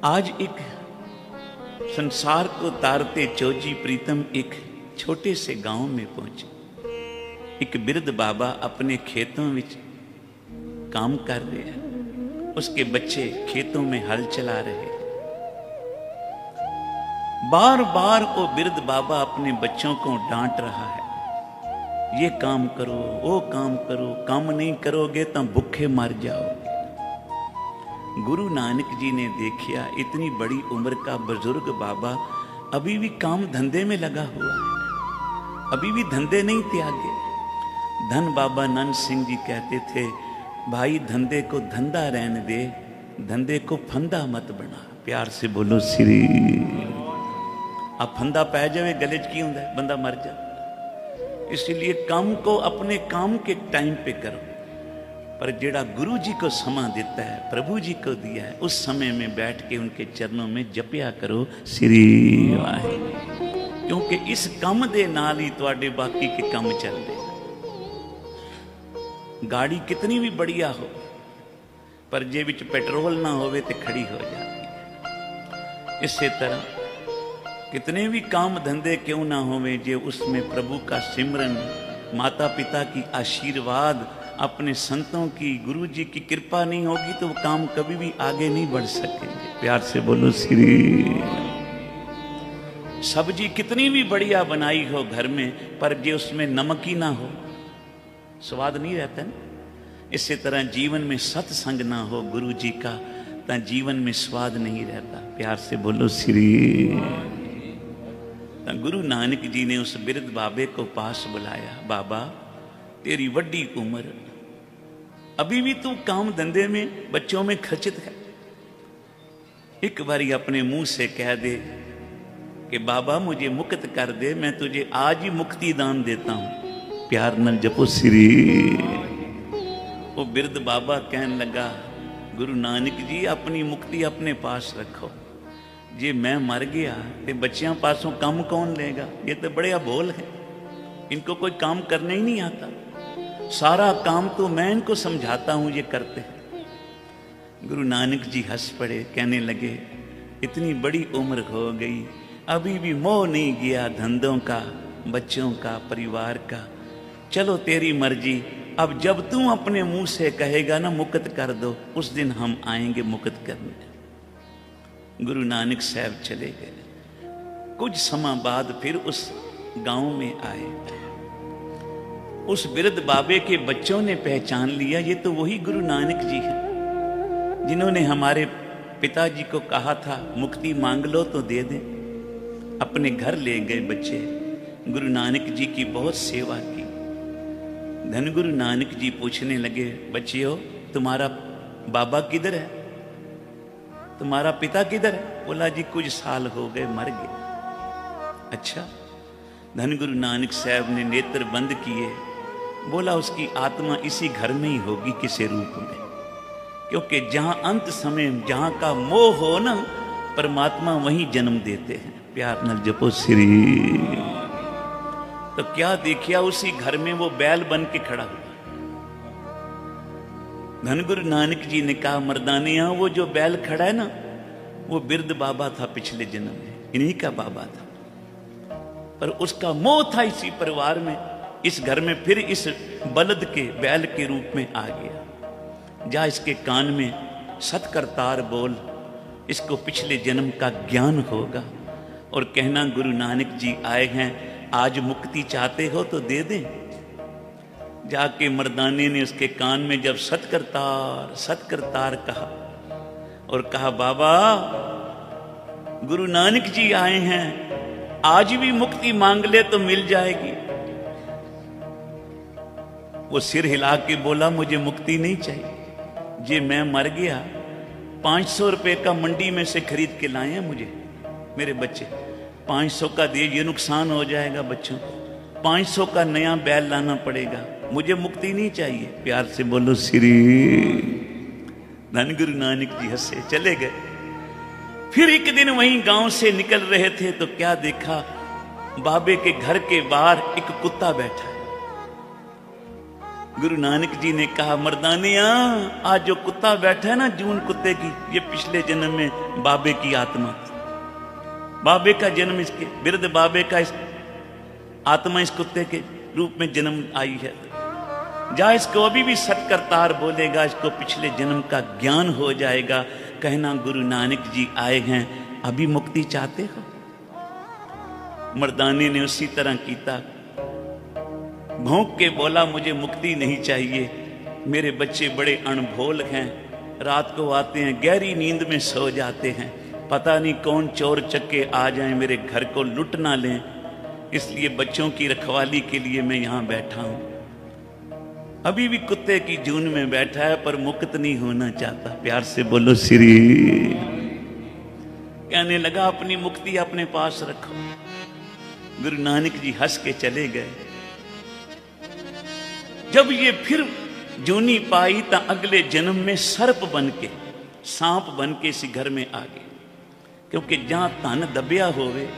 आज एक संसार को तारते चौजी प्रीतम एक छोटे से गांव में पहुंचे। एक बिरध बाबा अपने खेतों में काम कर रहे हैं, उसके बच्चे खेतों में हल चला रहे हैं। बार बार वो बिरध बाबा अपने बच्चों को डांट रहा है, ये काम करो वो काम करो, काम नहीं करोगे तो भूखे मर जाओगे। गुरु नानक जी ने देखा इतनी बड़ी उम्र का बुजुर्ग बाबा अभी भी काम धंधे में लगा हुआ है, अभी भी धंधे नहीं त्यागे। धन बाबा नंद सिंह जी कहते थे, भाई धंधे को धंधा रहने दे, धंधे को फंदा मत बना। प्यार से बोलो श्री। अब फंदा पै जाए गले च की होंदा है, बंदा मर जा। इसलिए काम को अपने काम के टाइम पे करो, पर जेड़ा गुरु जी को समा देता है, प्रभु जी को दिया है, उस समय में बैठ के उनके चरणों में जपिया करो श्री वाहे, क्योंकि इस काम दे नाल ही तुहाडे बाकी के काम चल रहे। गाड़ी कितनी भी बढ़िया हो, पर जे विच पेट्रोल ना होवे तो खड़ी हो जाती है। इसी तरह कितने भी काम धंधे क्यों ना होवे, जे उसमें प्रभु का सिमरन, माता पिता की आशीर्वाद, अपने संतों की, गुरु जी की कृपा नहीं होगी तो वो काम कभी भी आगे नहीं बढ़ सकेंगे। प्यार से बोलो श्री। सब्जी कितनी भी बढ़िया बनाई हो घर में, पर जो उसमें नमक ही ना हो, स्वाद नहीं रहता ना। इसी तरह जीवन में सत्संग ना हो गुरु जी का, तो जीवन में स्वाद नहीं रहता। प्यार से बोलो श्री। तो गुरु नानक जी ने उस बिरध बाबे को पास बुलाया, बाबा तेरी वड्डी उम्र, अभी भी तू काम धंधे में बच्चों में खचित है। एक बारी अपने मुंह से कह दे कि बाबा मुझे मुक्त कर दे, मैं तुझे आज ही मुक्ति दान देता हूं। प्यार न जपो श्री। वो बिरध बाबा कहने लगा, गुरु नानक जी अपनी मुक्ति अपने पास रखो, जे मैं मर गया तो बच्चियां पासों काम कौन लेगा? ये तो बड़े अबोल है, इनको कोई काम करने ही नहीं आता, सारा काम तो मैं इनको समझाता हूं, ये करते हैं। गुरु नानक जी हंस पड़े, कहने लगे इतनी बड़ी उम्र हो गई, अभी भी मोह नहीं गया धंधों का, बच्चों का, परिवार का। चलो तेरी मर्जी, अब जब तू अपने मुंह से कहेगा ना मुक्त कर दो, उस दिन हम आएंगे मुक्त करने। गुरु नानक साहब चले गए। कुछ समय बाद फिर उस गांव में आए। उस बिरध बाबे के बच्चों ने पहचान लिया, ये तो वही गुरु नानक जी हैं जिन्होंने हमारे पिताजी को कहा था मुक्ति मांग लो तो दे दें। अपने घर ले गए बच्चे, गुरु नानक जी की बहुत सेवा की। धन गुरु नानक जी पूछने लगे, बच्चियों तुम्हारा बाबा किधर है, तुम्हारा पिता किधर है? बोला जी कुछ साल हो गए मर गए। अच्छा। धन गुरु नानक साहब ने नेत्र बंद किए, बोला उसकी आत्मा इसी घर में ही होगी किसी रूप में, क्योंकि जहां अंत समय जहां का मोह हो ना, परमात्मा वहीं जन्म देते हैं। प्यार न जपो श्री। तो क्या देखिया, उसी घर में वो बैल बन के खड़ा हुआ। धन गुरु नानक जी ने कहा, मर्दानिया वो जो बैल खड़ा है ना, वो बिरध बाबा था पिछले जन्म में, इन्हीं का बाबा था, पर उसका मोह था इसी परिवार में, इस घर में फिर इस बलद के बैल के रूप में आ गया। जा इसके कान में सतकरतार बोल, इसको पिछले जन्म का ज्ञान होगा, और कहना गुरु नानक जी आए हैं, आज मुक्ति चाहते हो तो दे दें। जाके मर्दाने ने उसके कान में जब सतकरतार सतकरतार कहा, और कहा बाबा गुरु नानक जी आए हैं, आज भी मुक्ति मांग ले तो मिल जाएगी। वो सिर हिला के बोला, मुझे मुक्ति नहीं चाहिए, जे मैं मर गया 500 रुपए का मंडी में से खरीद के लाए हैं मुझे मेरे बच्चे, 500 का दे, ये नुकसान हो जाएगा बच्चों, 500 का नया बैल लाना पड़ेगा, मुझे मुक्ति नहीं चाहिए। प्यार से बोलो श्री। धन गुरु नानक जी हंसे, चले गए। फिर एक दिन वहीं गांव से निकल रहे थे तो क्या देखा, बाबे के घर के बाहर एक कुत्ता बैठा है। गुरु नानक जी ने कहा, मर्दानिया, आज जो कुत्ता बैठा है ना, जून कुत्ते की, ये पिछले जन्म में बाबे की आत्मा थी। बाबे का जन्म, इसके बिरद बाबे का आत्मा इस कुत्ते के रूप में जन्म आई है। जा इसको अभी भी सत करतार बोलेगा, इसको पिछले जन्म का ज्ञान हो जाएगा। कहना गुरु नानक जी आए हैं, अभी मुक्ति चाहते हो? मर्दाने ने उसी तरह कीता, भौंक के बोला, मुझे मुक्ति नहीं चाहिए, मेरे बच्चे बड़े अनभोल हैं, रात को आते हैं, गहरी नींद में सो जाते हैं, पता नहीं कौन चोर चक्के आ जाएं, मेरे घर को लुट ना लें, इसलिए बच्चों की रखवाली के लिए मैं यहां बैठा हूं। अभी भी कुत्ते की जून में बैठा है, पर मुक्त नहीं होना चाहता। प्यार से बोलो श्री। कहने लगा, अपनी मुक्ति अपने पास रखो। गुरु नानक जी हंस के चले गए। जब ये फिर जूनी पाई, तो अगले जन्म में सर्प बन के, सांप बन के इसी घर में आ गए। क्योंकि जहां धन दबिया होवे,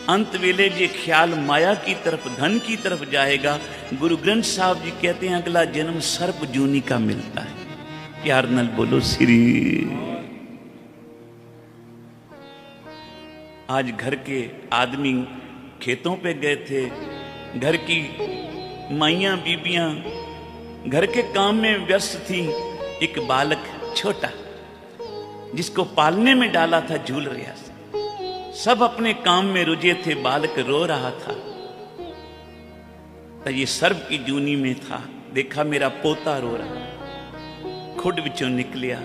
अंत वेले जे ख्याल माया की तरफ, धन की तरफ जाएगा। गुरु ग्रंथ साहब जी कहते हैं, अगला जन्म सर्प जूनी का मिलता है। प्यार नल बोलो श्री। आज घर के आदमी खेतों पे गए थे, घर की माइयां बीबियां घर के काम में व्यस्त थी। एक बालक छोटा, जिसको पालने में डाला था, झूल रहा था। सब अपने काम में रुझे थे, बालक रो रहा था। तो ये सर्प की जूनी में था। देखा मेरा पोता रो रहा, खुड विचों निकलिया,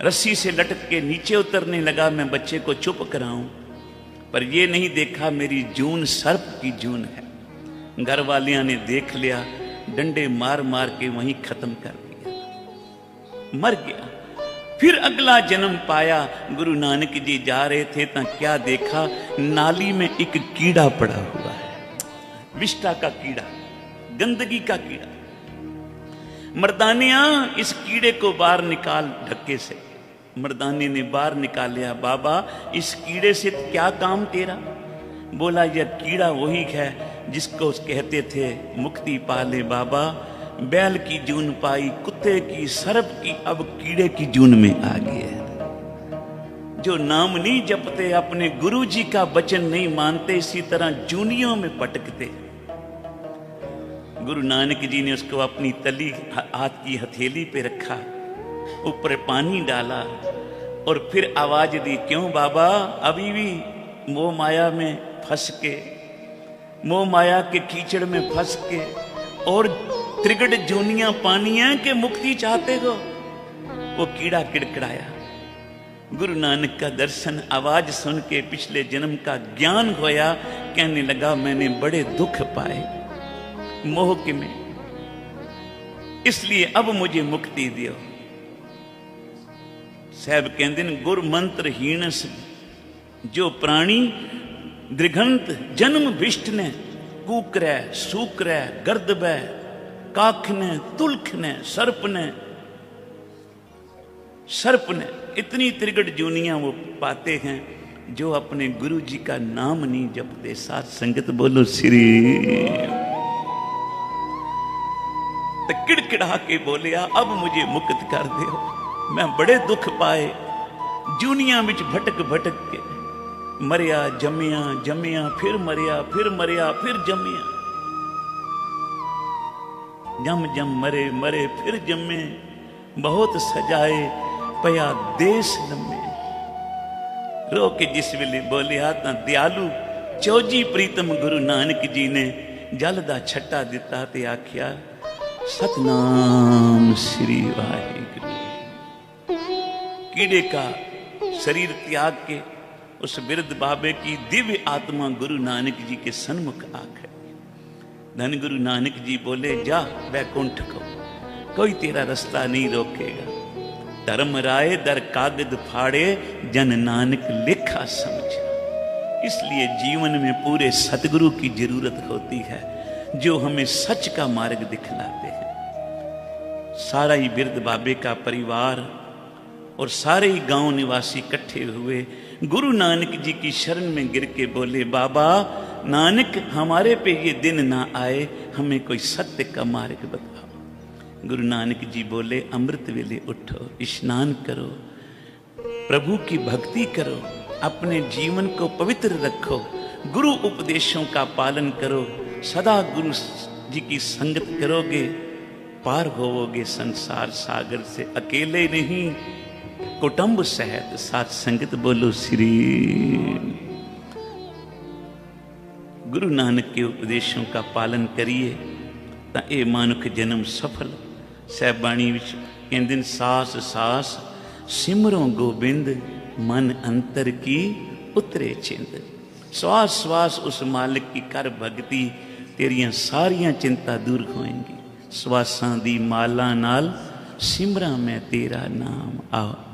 रस्सी से लटक के नीचे उतरने लगा, मैं बच्चे को चुप कराऊं। पर ये नहीं देखा मेरी जून सर्प की जून है। घर वालियां ने देख लिया, डंडे मार मार के वहीं खत्म कर दिया, मर गया। फिर अगला जन्म पाया। गुरु नानक जी जा रहे थे तो क्या देखा, नाली में एक कीड़ा पड़ा हुआ है, विष्ठा का कीड़ा, गंदगी का कीड़ा। मर्दानिया, इस कीड़े को बाहर निकाल ढक्के से। मर्दाने ने बाहर निकालिया। बाबा, इस कीड़े से क्या काम तेरा? बोला, यह कीड़ा वही है जिसको कहते थे मुक्ति पाले बाबा। बैल की जून पाई, कुत्ते की, सर्प की, अब कीड़े की जून में आ गए। जो नाम नहीं जपते, अपने गुरु जी का वचन नहीं मानते, इसी तरह जूनियों में पटकते। गुरु नानक जी ने उसको अपनी तली हाथ की हथेली पे रखा, ऊपर पानी डाला और फिर आवाज दी, क्यों बाबा, अभी भी मोह माया में फंस के, मोह माया के कीचड़ में फंस के और त्रिगढ़ जूनियां पानी है कि मुक्ति चाहते हो? वो कीड़ा किड़किड़ाया। गुरु नानक का दर्शन, आवाज सुन के पिछले जन्म का ज्ञान होया। कहने लगा, मैंने बड़े दुख पाए मोह के में, इसलिए अब मुझे मुक्ति दियो। साहब कहते हैं, गुर मंत्र हीन जो प्राणी दृघंत जन्म विष्ट ने, कूकरै सूकरै गर्दबै काख ने तुलख ने सर्प ने, इतनी त्रिगढ़ जूनियां वो पाते हैं जो अपने गुरु जी का नाम नहीं जपते। साथ संगत बोलो श्री। तो किड़किड़ा के बोलिया, अब मुझे मुक्त कर दो, मैं बड़े दुख पाए, जूनियां बिच भटक भटक के मरिया जमिया, जमिया फिर मरिया, फिर मरिया फिर जमिया, जम जम मरे, मरे फिर जमे, बहुत सजाए पया देश लम्मे। रो के जिस वेले बोलिया तां दयालु चौजी प्रीतम गुरु नानक जी ने जल दा छट्टा दिता ते आख्या, सतनाम श्री वाहिगुरु। कीड़े का शरीर त्याग के उस बिरद बाबे की दिव्य आत्मा गुरु नानक जी के सन्मुख आ गई। धन गुरु नानक जी बोले, जा वैकुंठ को, कोई तेरा रास्ता नहीं रोकेगा। धर्म राय दर कागद फाड़े, जन नानक लेखा समझा। इसलिए जीवन में पूरे सतगुरु की जरूरत होती है, जो हमें सच का मार्ग दिखलाते हैं। सारा ही बिरद बाबे का परिवार और सारे ही गांव निवासी इकट्ठे हुए, गुरु नानक जी की शरण में गिर के बोले, बाबा नानक, हमारे पे ये दिन ना आए, हमें कोई सत्य का मार्ग बताओ। गुरु नानक जी बोले, अमृत वेले उठो, स्नान करो, प्रभु की भक्ति करो, अपने जीवन को पवित्र रखो, गुरु उपदेशों का पालन करो, सदा गुरु जी की संगत करोगे, पार होवोगे संसार सागर से। अकेले नहीं, कुटुंब सहित साथ संगत। बोलो श्री। गुरु नानक के उपदेशों का पालन करिए ਤਾਂ ਇਹ ਮਾਨੁਖ ਜਨਮ ਸਫਲ। ਸਹਿਬਾਣੀ ਵਿੱਚ ਕਹਿੰਦੇ ਨੇ, ਸਾਸ ਸਾਸ ਸਿਮਰੋ ਗੋਬਿੰਦ, मन अंतर की उतरे चिंत। श्वास श्वास उस मालिक की कर भगती, तेरियां सारियां चिंता दूर होएंगी। श्वासां दी माला नाल सिमरा मैं तेरा नाम। आओ